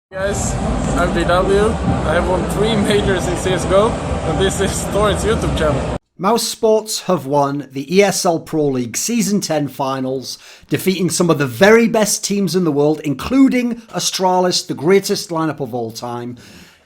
Guys, I'm JDubs. I have won 3 majors in CSGO, and this is Thorin's YouTube channel. Mousesports have won the ESL ProLeague Season 10 finals, defeating some of the very best teams in the world, including Astralis, the greatest lineup of all time.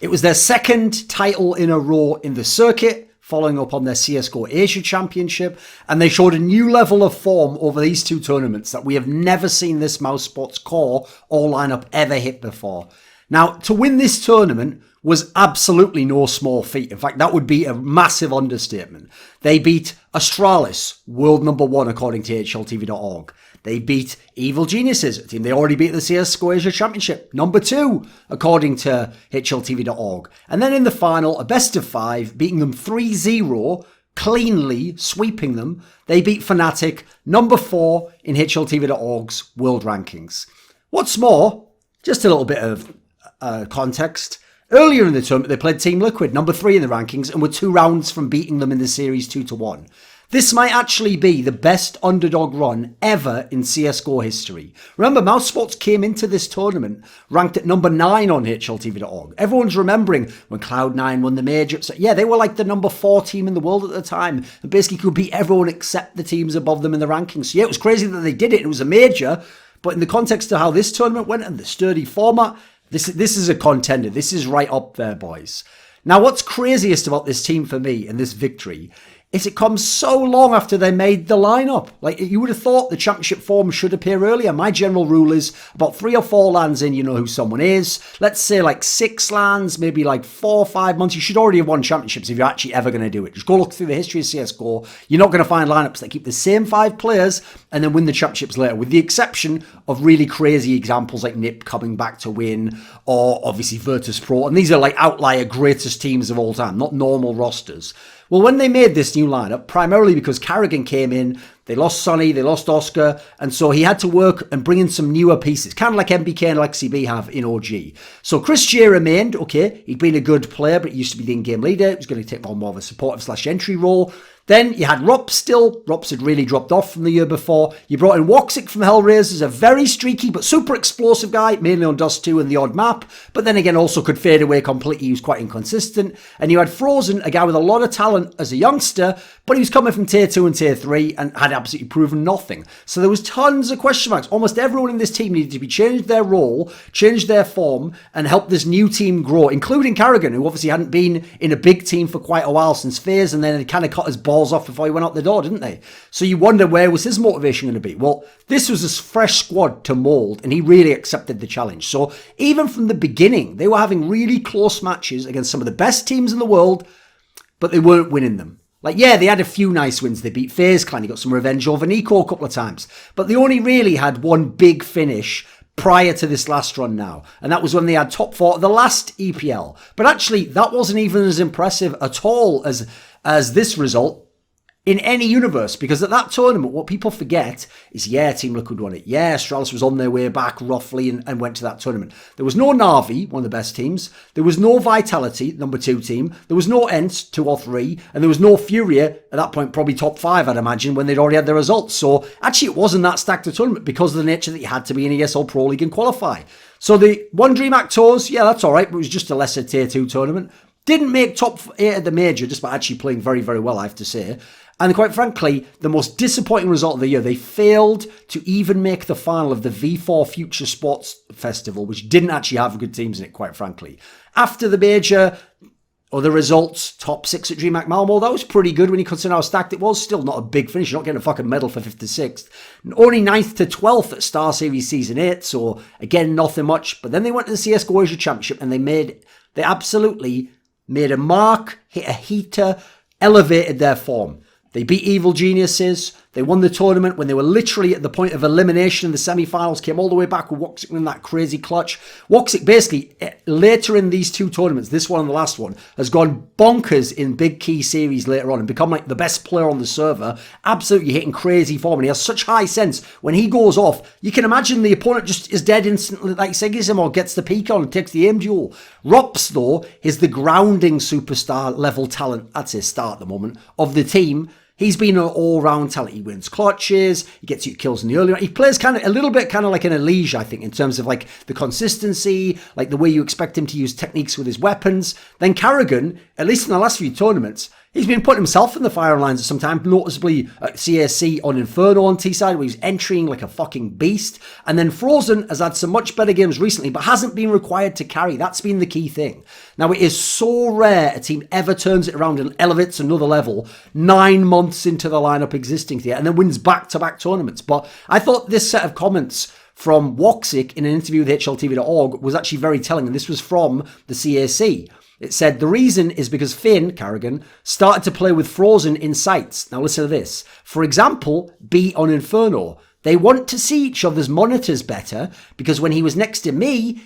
It was their second title in a row in the circuit, following up on their CSGO Asia Championship, and they showed a new level of form over these two tournaments that we have never seen this Mousesports core or lineup ever hit before. Now, to win this tournament was absolutely no small feat. In fact, that would be a massive understatement. They beat Astralis, world number 1 according to HLTV.org. They beat Evil Geniuses, a team they already beat at the CSGO Asia Championship, number 2 according to HLTV.org. And then in the final, a best of 5, beating them 3-0, cleanly sweeping them. They beat Fnatic, number 4 in HLTV.org's world rankings. What's more, just a little bit of context. Earlier in the tournament, they played Team Liquid, number 3 in the rankings, and were 2 rounds from beating them in the series 2-1. This might actually be the best underdog run ever in CSGO history. Remember, Mousesports came into this tournament ranked at number 9 on HLTV.org. Everyone's remembering when Cloud9 won the major. So yeah, they were like the number 4 team in the world at the time, and basically could beat everyone except the teams above them in the rankings. So yeah, it was crazy that they did it. It was a major, but in the context of how this tournament went and the sturdy format, this is a contender. This is right up there, boys. Now, what's craziest about this team for me and this victory is it comes so long after they made the lineup. Like, you would have thought the championship form should appear earlier. My general rule is about 3 or 4 lands in, you know who someone is. Let's say like 6 lands, maybe like 4 or 5 months. You should already have won championships if you're actually ever going to do it. Just go look through the history of CSGO. You're not going to find lineups that keep the same 5 players and then win the championships later, with the exception of really crazy examples like NiP coming back to win, or obviously Virtus.pro. And these are like outlier greatest teams of all time, not normal rosters. Well, when they made this new lineup, primarily because Carrigan came in, they lost Sonny, they lost Oscar, and so he had to work and bring in some newer pieces, kind of like MBK and LexiB have in OG. So Chris J remained, okay, he'd been a good player, but he used to be the in-game leader. He was going to take on more of a supportive/entry role. Then you had Rops still. Rops had really dropped off from the year before. You brought in Woxic from Hellraisers, a very streaky but super explosive guy, mainly on Dust 2 and the odd map, but then again also could fade away completely. He was quite inconsistent. And you had Frozen, a guy with a lot of talent as a youngster, but he was coming from Tier 2 and Tier 3 and had absolutely proven nothing. So there was tons of question marks. Almost everyone in this team needed to be changed their role, changed their form, and help this new team grow, including Carrigan, who obviously hadn't been in a big team for quite a while since FaZe, and then he kind of cut his balls off before he went out the door, didn't they? So you wonder, where was his motivation going to be? Well, this was a fresh squad to mould, and he really accepted the challenge. So even from the beginning, they were having really close matches against some of the best teams in the world, but they weren't winning them. Like, yeah, they had a few nice wins. They beat FaZe Clan, he got some revenge over Nico a couple of times, but they only really had one big finish prior to this last run now, and that was when they had top 4 at the last EPL. But actually, that wasn't even as impressive at all as this result in any universe, because at that tournament, what people forget is, yeah, Team Liquid won it. Yeah, Astralis was on their way back roughly and went to that tournament. There was no Na'Vi, one of the best teams. There was no Vitality, number 2 team. There was no ENT, 2 or 3. And there was no Furia, at that point, probably top 5, I'd imagine, when they'd already had their results. So actually, it wasn't that stacked a tournament because of the nature that you had to be in ESL Pro League and qualify. So the one DreamHack Tours, yeah, that's all right, but it was just a lesser Tier 2 tournament. Didn't make top 8 at the major, just by actually playing very, very well, I have to say. And quite frankly, the most disappointing result of the year, they failed to even make the final of the V4 Future Sports Festival, which didn't actually have good teams in it, quite frankly. After the major, other results, top 6 at DreamHack Malmo, that was pretty good when you consider how stacked it was. Still not a big finish, you're not getting a fucking medal for 5th to 6th. Only 9th to 12th at Star Series Season 8, so again, nothing much. But then they went to the CSGO Asia Championship and they absolutely made a mark, hit a heater, elevated their form. They beat Evil Geniuses. They won the tournament when they were literally at the point of elimination in the semi-finals, came all the way back with Woxic in that crazy clutch. Woxic basically, later in these 2 tournaments, this one and the last one, has gone bonkers in big key series later on and become like the best player on the server, absolutely hitting crazy form. And he has such high sense. When he goes off, you can imagine the opponent just is dead instantly, like Sigism, or gets the peak on and takes the aim duel. Rops, though, is the grounding superstar level talent, that's his star at the moment, of the team. He's been an all-round talent. He wins clutches, he gets you kills in the early round. He plays kind of a little bit kind of like an Elige, I think, in terms of like the consistency, like the way you expect him to use techniques with his weapons. Then Carrigan, at least in the last few tournaments, he's been putting himself in the firing lines at some time, noticeably at CAC on Inferno on T-side, where he's entering like a fucking beast. And then Frozen has had some much better games recently, but hasn't been required to carry. That's been the key thing. Now, it is so rare a team ever turns it around and elevates another level 9 months into the lineup existing here and then wins back-to-back tournaments. But I thought this set of comments from Woxic in an interview with HLTV.org was actually very telling, and this was from the CAC. It said, the reason is because Finn, Carrigan, started to play with Frozen in sights. Now listen to this. For example, B on Inferno. They want to see each other's monitors better because when he was next to me,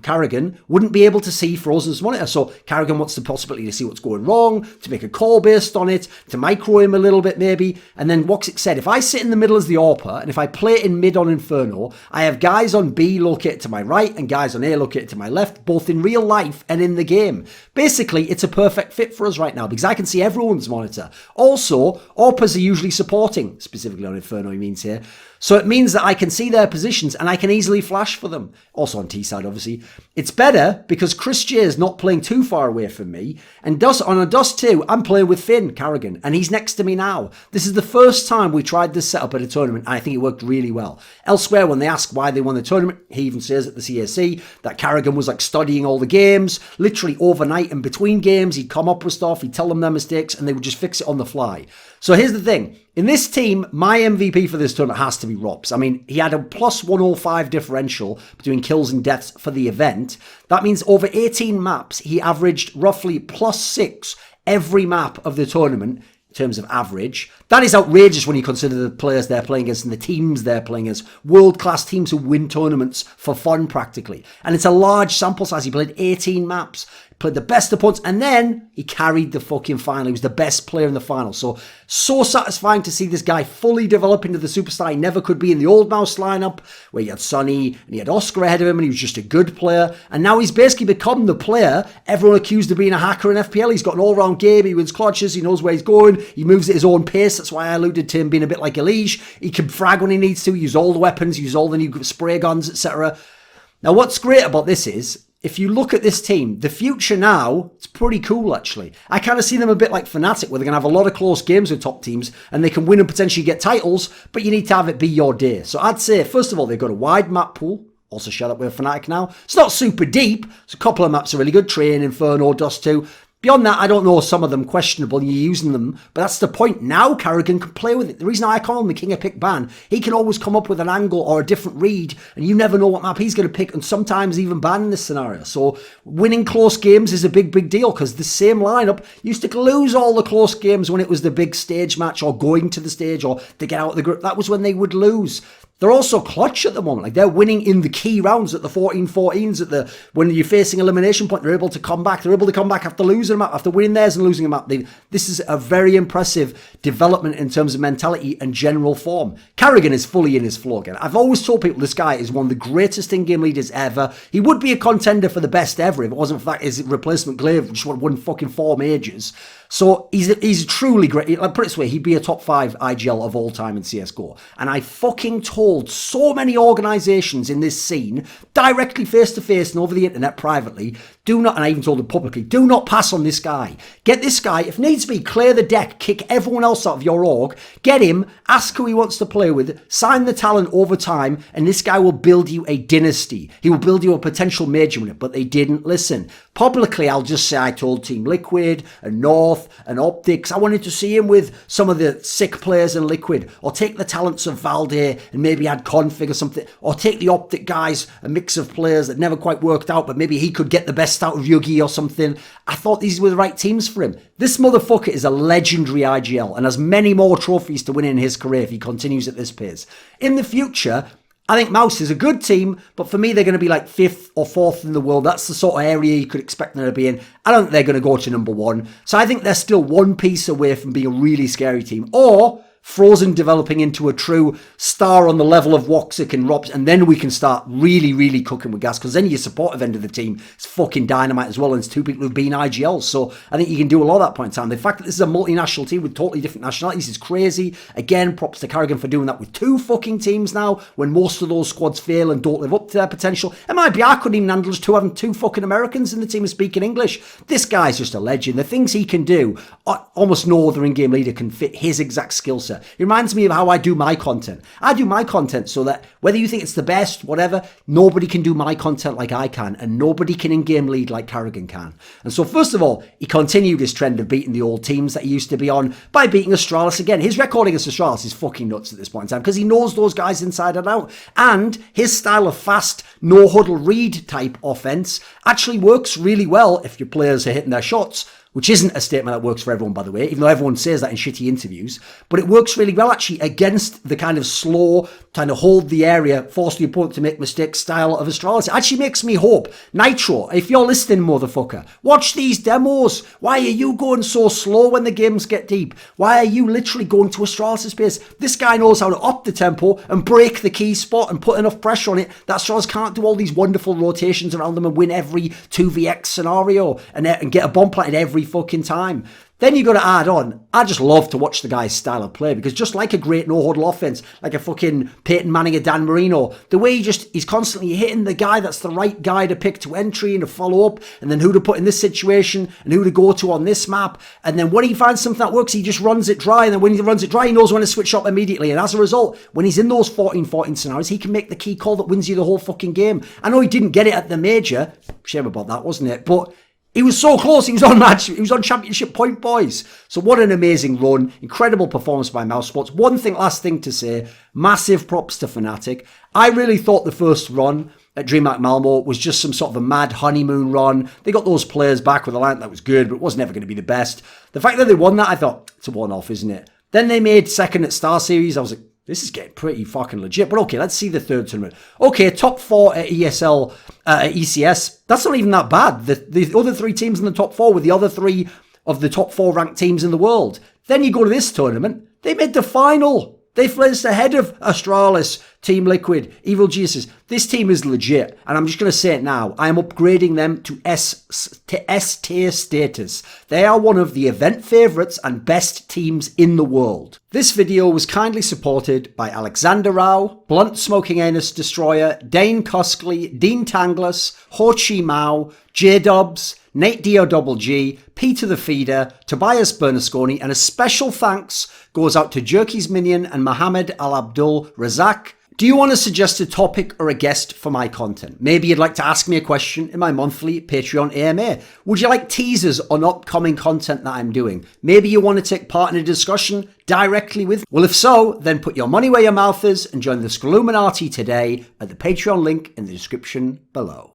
Carrigan wouldn't be able to see Frozen's monitor. So Carrigan wants the possibility to see what's going wrong, to make a call based on it, to micro him a little bit maybe. And then Woxic said, if I sit in the middle as the AWPer and if I play it in mid on Inferno, I have guys on B located to my right and guys on A located to my left, both in real life and in the game. Basically, it's a perfect fit for us right now because I can see everyone's monitor. Also, AWPers are usually supporting, specifically on Inferno, he means here. So it means that I can see their positions and I can easily flash for them. Also on T-side, obviously. It's better because Chris J is not playing too far away from me. And on a Dust 2, I'm playing with Finn Carrigan and he's next to me now. This is the first time we tried this setup at a tournament and I think it worked really well. Elsewhere, when they ask why they won the tournament, he even says at the CAC that Carrigan was like studying all the games, literally overnight and between games, he'd come up with stuff, he'd tell them their mistakes and they would just fix it on the fly. So here's the thing. In this team, my MVP for this tournament has to be Robs. I mean, he had a plus 105 differential between kills and deaths for the event. That means over 18 maps, he averaged roughly plus 6 every map of the tournament in terms of average. That is outrageous when you consider the players they're playing against and the teams they're playing against. World-class teams who win tournaments for fun, practically. And it's a large sample size. He played 18 maps. Played the best opponents, and then he carried the fucking final. He was the best player in the final. So satisfying to see this guy fully develop into the superstar he never could be in the old Mouse lineup, where you had Sonny and he had Oscar ahead of him, and he was just a good player. And now he's basically become the player everyone accused of being a hacker in FPL. He's got an all-round game. He wins clutches. He knows where he's going. He moves at his own pace. That's why I alluded to him being a bit like Elige. He can frag when he needs to, use all the weapons, use all the new spray guns, etc. Now, what's great about this is, if you look at this team, the future now, it's pretty cool, actually. I kind of see them a bit like Fnatic, where they're going to have a lot of close games with top teams, and they can win and potentially get titles, but you need to have it be your day. So I'd say, first of all, they've got a wide map pool. Also share that with Fnatic now. It's not super deep. So a couple of maps are really good. Train, Inferno, Dust 2. Beyond that, I don't know, some of them questionable, you're using them, but that's the point. Now Carrigan can play with it. The reason I call him the king of pick ban, he can always come up with an angle or a different read, and you never know what map he's going to pick, and sometimes even ban in this scenario. So winning close games is a big, big deal, because the same lineup used to lose all the close games when it was the big stage match, or going to the stage, or to get out of the group. That was when they would lose. They're also clutch at the moment. Like, they're winning in the key rounds at the 14-14s, when you're facing elimination point, they're able to come back. They're able to come back after losing a map, after winning theirs and losing a map. This is a very impressive development in terms of mentality and general form. Carrigan is fully in his flow again. I've always told people this guy is one of the greatest in-game leaders ever. He would be a contender for the best ever if it wasn't for that his replacement Glaive, which won fucking 4 majors. So he's truly great. Like, put it this way, he'd be a top 5 IGL of all time in CSGO. And I fucking told so many organisations in this scene, directly face to face and over the internet privately, do not, and I even told them publicly, do not pass on this guy. Get this guy, if needs be, clear the deck, kick everyone else out of your org, get him, ask who he wants to play with, sign the talent over time, and this guy will build you a dynasty. He will build you a potential major winner, but they didn't listen. Publicly, I'll just say I told Team Liquid and North and Optics, I wanted to see him with some of the sick players in Liquid, or take the talents of Valde and maybe add Config or something, or take the Optic guys, a mix of players that never quite worked out, but maybe he could get the best out of Yugi or something. I thought these were the right teams for him. This motherfucker is a legendary IGL and has many more trophies to win in his career if he continues at this pace. In the future, I think Mouse is a good team, but for me, they're going to be like 5th or 4th in the world. That's the sort of area you could expect them to be in. I don't think they're going to go to number 1. So I think they're still one piece away from being a really scary team. Or Frozen developing into a true star on the level of Razzaq and Robs, and then we can start really, really cooking with gas, because then your supportive end of the team is fucking dynamite as well, and it's two people who've been IGLs, so I think you can do a lot at that point in time. The fact that this is a multinational team with totally different nationalities is crazy. Again, props to Carrigan for doing that with 2 fucking teams now, when most of those squads fail and don't live up to their potential. It might be I couldn't even handle just having 2 fucking Americans in the team speaking English. This guy's just a legend. The things he can do, almost no other in-game leader can fit his exact skill set. It reminds me of how I do my content. I do my content so that whether you think it's the best, whatever, nobody can do my content like I can, and nobody can in-game lead like Carrigan can. And so first of all, he continued his trend of beating the old teams that he used to be on by beating Astralis again. His record against Astralis is fucking nuts at this point in time, because he knows those guys inside and out. And his style of fast, no-huddle read type offense actually works really well if your players are hitting their shots, which isn't a statement that works for everyone, by the way, even though everyone says that in shitty interviews. But it works really well, actually, against the kind of slow, kind of hold the area, force the opponent to make mistakes style of Astralis. It actually makes me hope. Nitro, if you're listening, motherfucker, watch these demos. Why are you going so slow when the games get deep? Why are you literally going to Astralis' pace? This guy knows how to up the tempo and break the key spot and put enough pressure on it that Astralis can't do all these wonderful rotations around them and win every 2vx scenario and get a bomb planted every fucking time. Then you got to add on, I just love to watch the guy's style of play, because just like a great no-huddle offense, like a fucking Peyton Manning or Dan Marino, the way he's constantly hitting the guy that's the right guy to pick to entry and to follow up, and then who to put in this situation and who to go to on this map. And then when he finds something that works, he just runs it dry. And then when he runs it dry, he knows when to switch up immediately. And as a result, when he's in those 14-14 scenarios, he can make the key call that wins you the whole fucking game. I know he didn't get it at the major. Shame about that, wasn't it? But he was so close. He was on championship point, boys. So what an amazing run. Incredible performance by Mousesports. Last thing to say, massive props to Fnatic. I really thought the first run at DreamHack Malmo was just some sort of a mad honeymoon run. They got those players back with a line that was good, but it was never going to be the best. The fact that they won that, I thought, it's a one-off, isn't it? Then they made second at Star Series. I was like, this is getting pretty fucking legit. But okay, let's see the third tournament. Okay, top 4 at ESL, ECS. That's not even that bad. The other 3 teams in the top 4 were the other 3 of the top 4 ranked teams in the world. Then you go to this tournament. They made the final. They placed ahead of Astralis, Team Liquid, Evil Geniuses. This team is legit, and I'm just going to say it now. I am upgrading them to S-tier status. They are one of the event favourites and best teams in the world. This video was kindly supported by Alexander Rao, Blunt Smoking Anus Destroyer, Dane Cuskley, Dean Tanglis, Chi Mao, JDubs, NateDOhDoubleG, Peter the Feeder, Tobias Bernasconi, and a special thanks goes out to Jerky's Minion and Mohammed, Alabdul, Razzaq. Do you want to suggest a topic or a guest for my content? Maybe you'd like to ask me a question in my monthly Patreon AMA. Would you like teasers on upcoming content that I'm doing? Maybe you want to take part in a discussion directly with me? Well, if so, then put your money where your mouth is and join the Scrilluminati today at the Patreon link in the description below.